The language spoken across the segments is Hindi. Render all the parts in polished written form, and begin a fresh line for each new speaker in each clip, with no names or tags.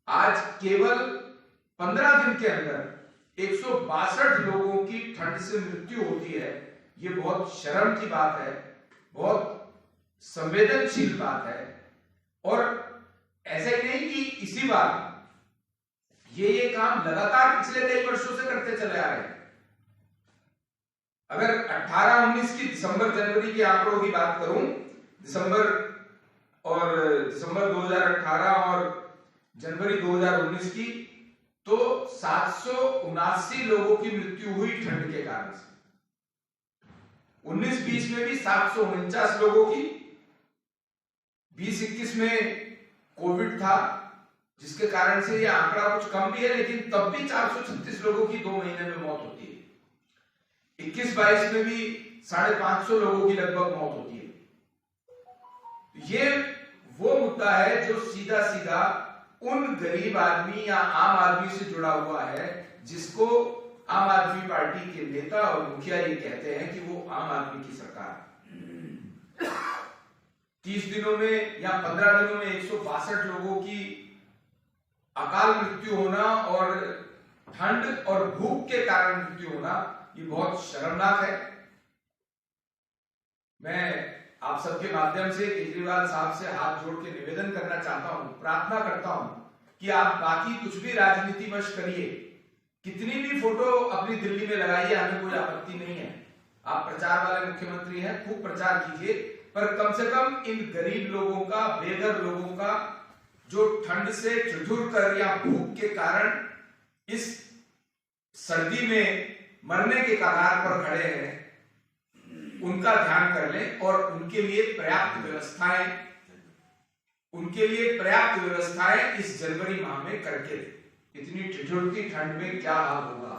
आज केवल 15 दिन के अंदर 162 लोगों की ठंड से मृत्यु होती है। ये बहुत शर्म की बात है, बहुत संवेदनशील बात है। और ऐसा ही नहीं कि इसी बार ये काम लगातार पिछले कई वर्षों से करते चले आ रहे हैं। अगर 18-19 की दिसंबर जनवरी के आंकड़ों की बात करूं, दिसंबर 2018 और जनवरी 2019 की, तो 779 लोगों की मृत्यु हुई ठंड के कारण से। 19-20 में भी 749 लोगों की, 20-21 में कोविड था जिसके कारण से यह आंकड़ा कुछ कम भी है, लेकिन तब भी 436 लोगों की 2 महीने में मौत होती है। 21-22 में भी 550 लोगों की लगभग मौत होती है। ये वो मुद्दा है जो सीधा सीधा उन गरीब आदमी या आम आदमी से जुड़ा हुआ है, जिसको आम आदमी पार्टी के नेता और मुखिया ये कहते हैं कि वो आम आदमी की सरकार। 30 दिनों में या 15 दिनों में 162 लोगों की अकाल मृत्यु होना और ठंड और भूख के कारण मृत्यु होना, ये बहुत शर्मनाक है। मैं आप सबके माध्यम से केजरीवाल साहब से हाथ जोड़ के निवेदन करना चाहता हूं, प्रार्थना करता हूं कि आप बाकी कुछ भी राजनीति मश करिए, कितनी भी फोटो अपनी दिल्ली में लगाइए, हमें कोई आपत्ति नहीं है। आप प्रचार वाले मुख्यमंत्री हैं, खूब प्रचार कीजिए, पर कम से कम इन गरीब लोगों का, बेघर लोगों का, जो ठंड से ठिठुर कर या भूख के कारण इस सर्दी में मरने के कगार पर खड़े हैं, उनका ध्यान कर लें और उनके लिए पर्याप्त व्यवस्थाएं इस जनवरी माह में करके दें। इतनी ठिठुरती ठंड में क्या हाल होगा,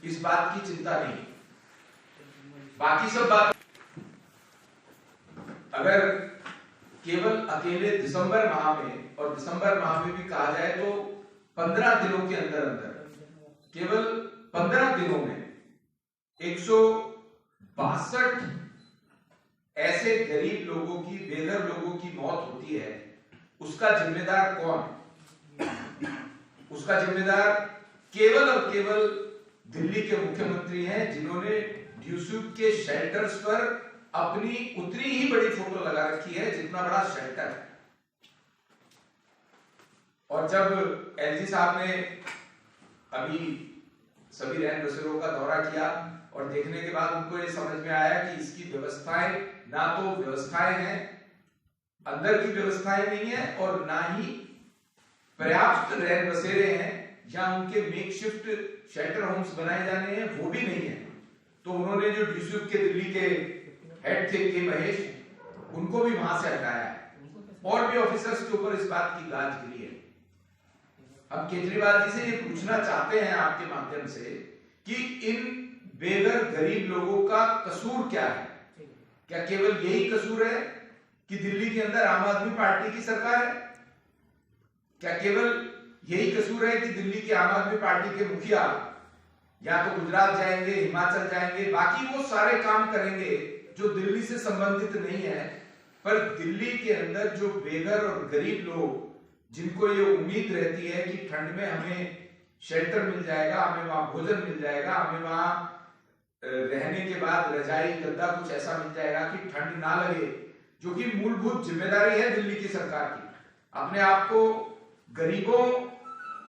इस बात की चिंता नहीं। बाकी सब बात अगर केवल अकेले दिसंबर माह में, और दिसंबर माह में भी कहा जाए तो 15 दिनों के अंदर अंदर, केवल 15 दिनों में 162 ऐसे गरीब लोगों की, बेघर लोगों की मौत होती है, उसका जिम्मेदार कौन? उसका जिम्मेदार केवल और केवल दिल्ली के मुख्यमंत्री हैं, जिन्होंने ड्यूसुक के शेल्टर्स पर अपनी उतनी ही बड़ी फोटो लगा रखी है जितना बड़ा शेल्टर है। और जब एलजी साहब ने अभी सभी रैन बसेरों का दौरा किया और देखने के बाद उनको ये समझ में आया कि इसकी व्यवस्थाएं, ना तो व्यवस्थाएं हैं, अंदर की व्यवस्थाएं नहीं है, और ना ही पर्याप्त रैन बसेरे हैं या उनके मेकशिफ्ट शेल्टर होम्स बनाए जाने हैं, वो भी नहीं है। तो उन्होंने जो ड्यूसुक के दिल्ली के हेड थे के महेश, उनको भी वहां से हटाया है और भी ऑफिसर्स के ऊपर इस बात की गाज गिरी है। हम केजरीवाल जी से ये पूछना चाहते हैं आपके माध्यम से कि इन बेघर गरीब लोगों का कसूर क्या है? क्या केवल यही कसूर है कि दिल्ली के अंदर आम आदमी पार्टी की सरकार है? क्या केवल यही कसूर है कि दिल्ली की आम आदमी पार्टी के मुखिया या तो गुजरात जाएंगे, हिमाचल जाएंगे, बाकी वो सारे काम करेंगे जो दिल्ली से संबंधित नहीं है, पर दिल्ली के अंदर जो बेघर और गरीब लोग, जिनको ये उम्मीद रहती है कि ठंड में हमें शेल्टर मिल जाएगा, हमें वहां भोजन मिल जाएगा, हमें वहां रहने के बाद रजाई गद्दा कुछ ऐसा मिल जाएगा कि ठंड ना लगे, जो कि मूलभूत जिम्मेदारी है दिल्ली की सरकार की। अपने आप को गरीबों